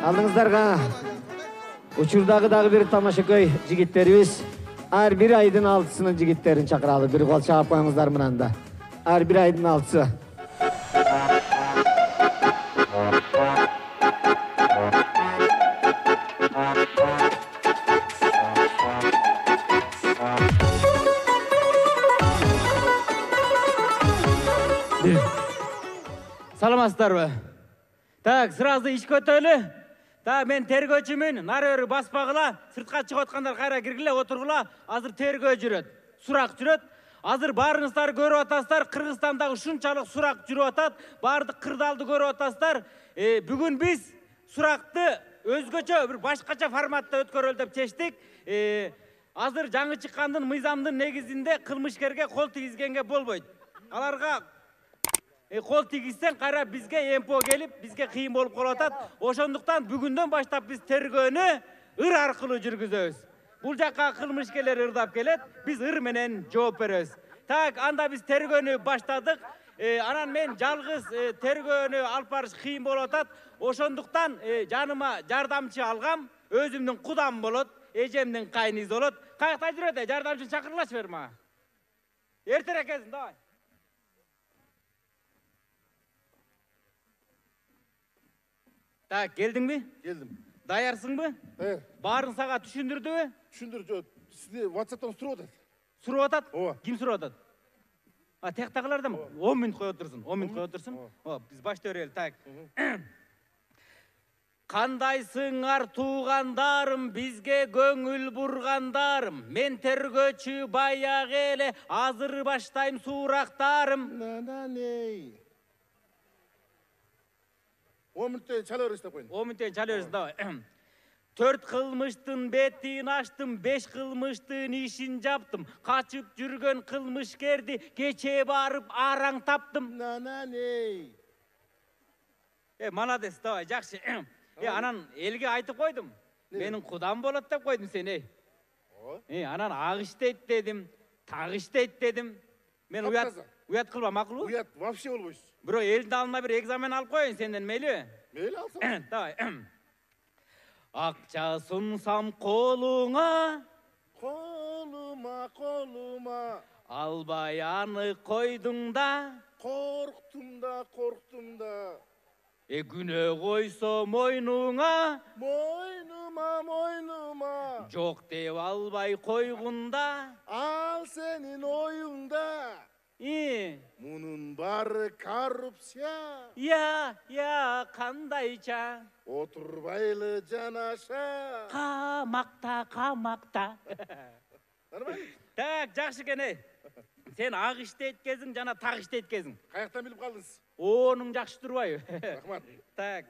Алдыңыздарга учурдагы дагы бир тамашакөй жигиттерибиз. Ар бир айдын 6-сынын жигиттерин чакыралы. Бир кол чаап коюңуздар мынанда. Ар бир айдын 6-сы. Саламатсыздарбы? Так, сразу ишке өтөлү. Так, мен тергөөчүмүн. Нары баспагыла, сыртка чыгып аткандар кайра киргиле, отургула. Азыр тергөө жүрөт. Сурак жүрөт. Азыр баарыңыздар көрүп атасыздар. Кыргызстандагы ушунчалык сурак жүрүп атат. Баардык кырдаалды көрүп атасыздар. Бүгүн биз суракты өзгөчө бир башкача форматта өткөрөлү деп чечтик. Азыр жаңы чыккандын мыйзамдын негизинде кылмышкерге кол тийгизгенге болбойт. Аларга кол тийгизсең кайра бизге эмпо келип, бизге кыйын болуп калып атат. Ошондуктан бүгүндөн баштап биз тергөөнү ыр аркылуу жүргүзөбүз. Бул жакка кылмышкерлер ырдап келет, биз ыр менен жооп беребиз. Так, анда биз тергөөнү баштадык. Анан мен жалгыз тергөөнү алып барыш кыйын болуп атат. Ошондуктан жаныма жардамчы алгам. Өзүмдүн кудам болот, эжемдин кайнизи болот. Каякта жүрөт, жардамчы чакырылачы бер мага. Эртерээк келсин, давай. Так, келдиңби? Келдим. Даярсыңбы? Баарын сага түшүндүрдүбү? Түшүндүр, сизди WhatsApp'тан сурап атат. Сурап атат? Ооба. Ким сурап атат? Тияктагылардан 10 мүнөт кое отурсун. 10 мүнөт кое отурсун. Биз башта берели. Так. Кандайсыңар туугандарым, бизге көңүл бургандарым. Мен тергөөчү баяк эле, азыр баштайм сурактарым. 10 мүнөттөн чала бериңиз деп коюн. 10 мүнөттөн чала бериңиз, давай. 4 кылмыштын бетин аштым, 5 кылмыштын ишин жаптым. Качып жүргөн кылмышкерди кечээ барып араң таптым. Молодец, давай, жакшы. Анан элге айтып койдум. Менин кудам болот деп койдум сени. Анан ак иштейт дедим, так иштейт дедим. Мен уят кылба, макулбу? Уят вообще болбойсуз. Бирок элдин алдына бир экзамен алып коеюн сенден, мейли? Мейли алсам. Давай. Акча сунсам колуңа, колума. Албай аны койдуң да, Корктум да. Күнөө койсо мойнуңа, Мойнума. Жок деп албай койгунда, Ал сенин оюңда. Мунун баары коррупция. Я, кандайча? Отурбайлы жанаша. Камакта. Нормально? Так, жакшы экен. Сен ак иштейт кезиң жана так иштейт кезиң. Каяктан билип калдыңыз? Онуң жакшы турбайбы? Рахмат. Так.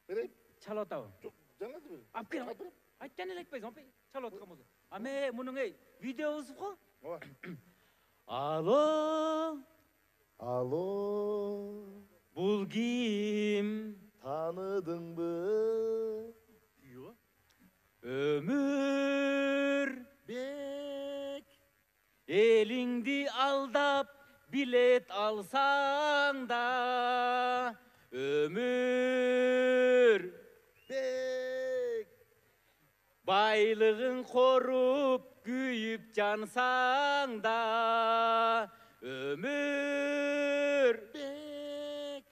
Берейин? Чала атабы? Жок, жаңа бер. Алып кел. Айттан эле айтпайсың, апай. Чала аткан болсо. Аме мунун видеобуз го? Ооба. Алло. Бул ким? Таныдыңбы? Өмүр Бек. Элиңди алдап билет алсаң да, өмүр Бек. Байлыгың коруп күйүп жансаң да, өмүр Бек.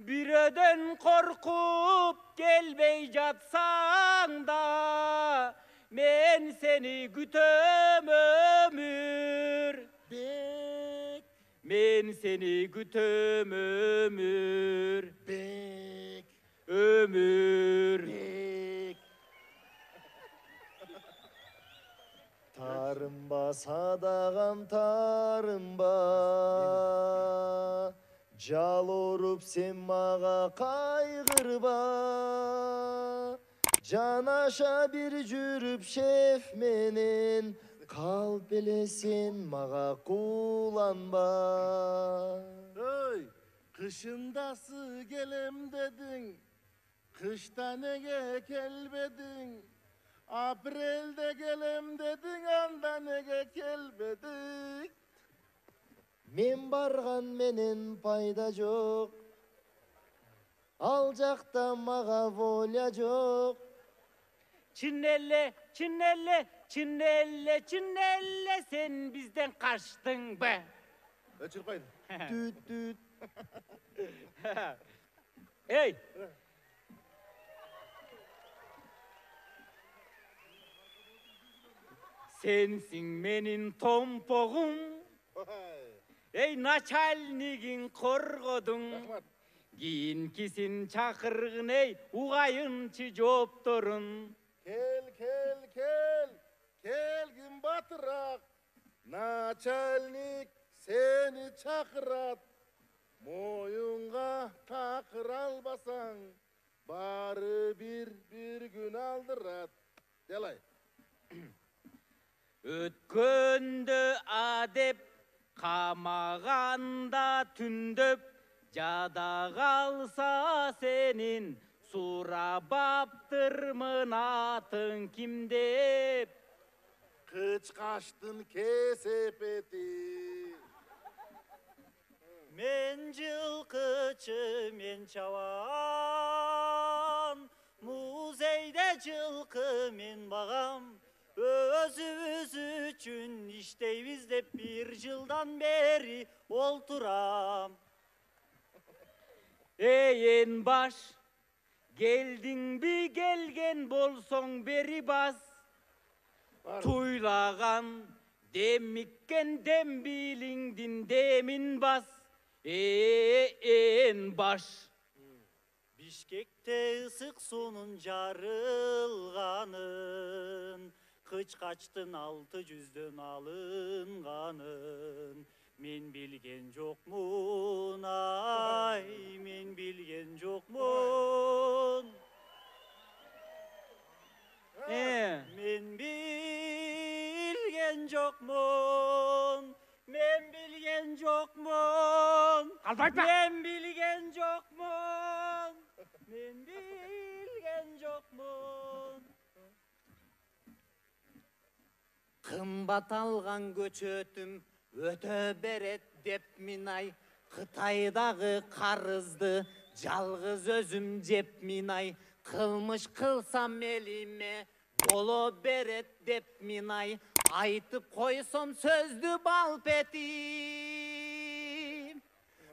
Бирөөдөн коркуп келбей жатсаң да, мен сени күтөм өмүр. Бек. Мен сени күтөм өмүр. Бек. Өмүр. Бек. Тарымба садаган тарымба, жал оруп сен мага кайгырба. Жанаша бир жүрүп шеф менен, калп эле сен мага кууланба. Кышындасы келем дедиң, кышта неге келбедиң? Апрелде келем дедиң, анда неге келбедиң? Мен барган менен пайда жок. Ал жакта мага воля жок. Çinelle, Çinelle, Çinelle, Çinelle sen bizden kaçtın be. Çırpayın. Düt düt. Hey. Sensin benim tompoğum. Ey naçalnigin korgodun. Kiyinkisin çakırgın ey uğayınçı joptorun. Kel kel kel. Kelgin batırak. Начальник seni çakırat. Moyunga takır albasan. Bari bir gün aldırat. Delay. Ötkönde adep kamaganda tündöp jada kalsa senin sura baptırmın atın kimdep Kıç kaçtın kesepeti. Men жылқычы, мен чаван, музейде жылқы мен бағам. Өзіміз үшін іштейбіз деп bir жылдан бері олтурам. Ey en baş geldin bir gelgen bolson beri bas Tuylagan demikken dem bilindin demin bas en baş Bişkekte ısık sunun jarılganın, Kıç kaçtın 600'den alınganın. Men bilgen jokmun ay, men bilgen jokmun. Men bilgen jokmun. Men bilgen jokmun. Men bilgen jokmun. Men bilgen jokmun. Kımbat algan göçötüm öte beret dep minay. Kıtaydağı karızdı жалғыз özüm jep minay. Kılmış kılsam elime bolo beret dep minay. Aytıp koysam sözdü balpetim.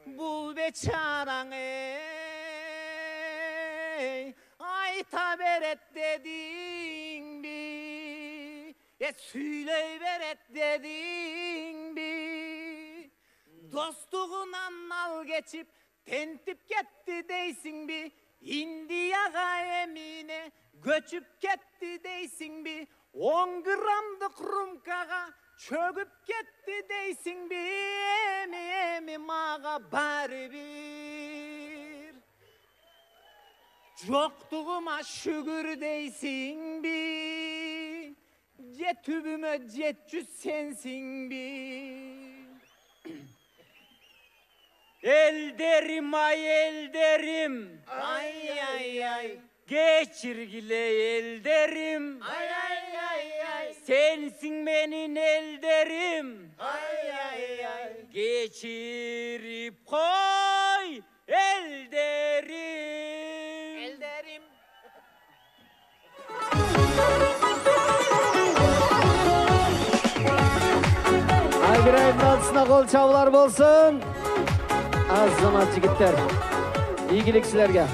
Bul beçaran ey, ayta beret dedin bi. Süyley beret dedin bi. Dostuğunan al geçip tentip gitti deysin bi. Indiyaga emine göçüp gitti deysin bi. 10 gramlık rumkaga çöküp gitti deysin bi. Emi mağa bari bir. Joktuğuma şükür deysin bi. Tübüme jetçü sensin bi. El derim ay el derim. Ay ay ay. Geçirgile el derim. Ay ay ay ay. Sensin benim el derim. Ay ay ay. Geçirip koy el derim. El derim. Bir ayın altısına kol çavlar bolsun. Azamat jigitler. İyigilik sizlerge.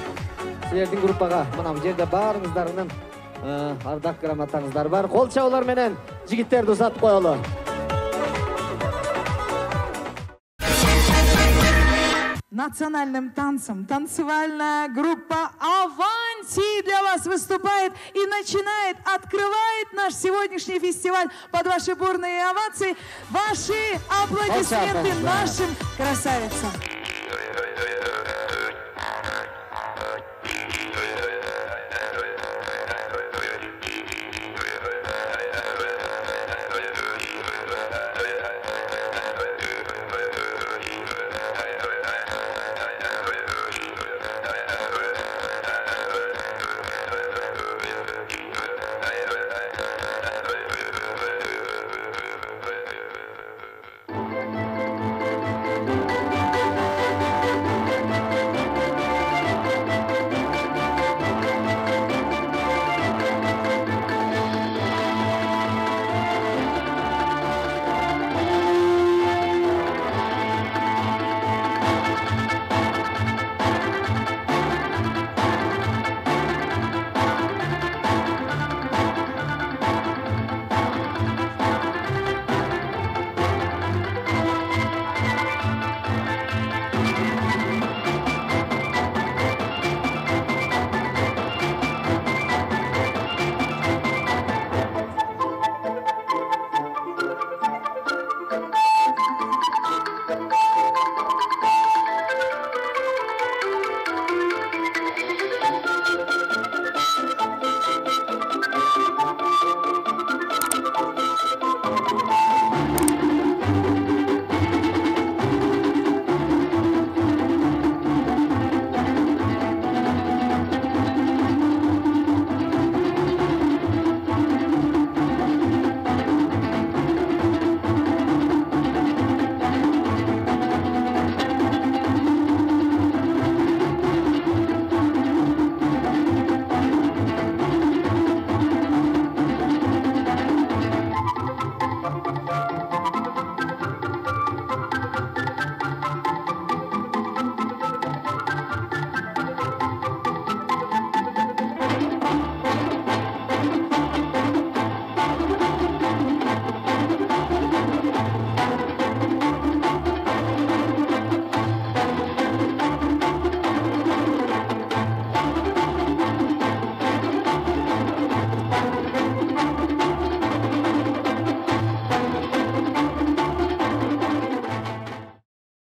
Sizlerдің группаға мына жерде баарыңыздарынын ардак грамотаңыздар бар. Кол чабуулар менен жигиттерди узатып коелу. Национальным танцем танцевальная группа «Аванти» для вас выступает и начинает, открывает наш сегодняшний фестиваль. Под ваши бурные овации, ваши аплодисменты нашим красавицам.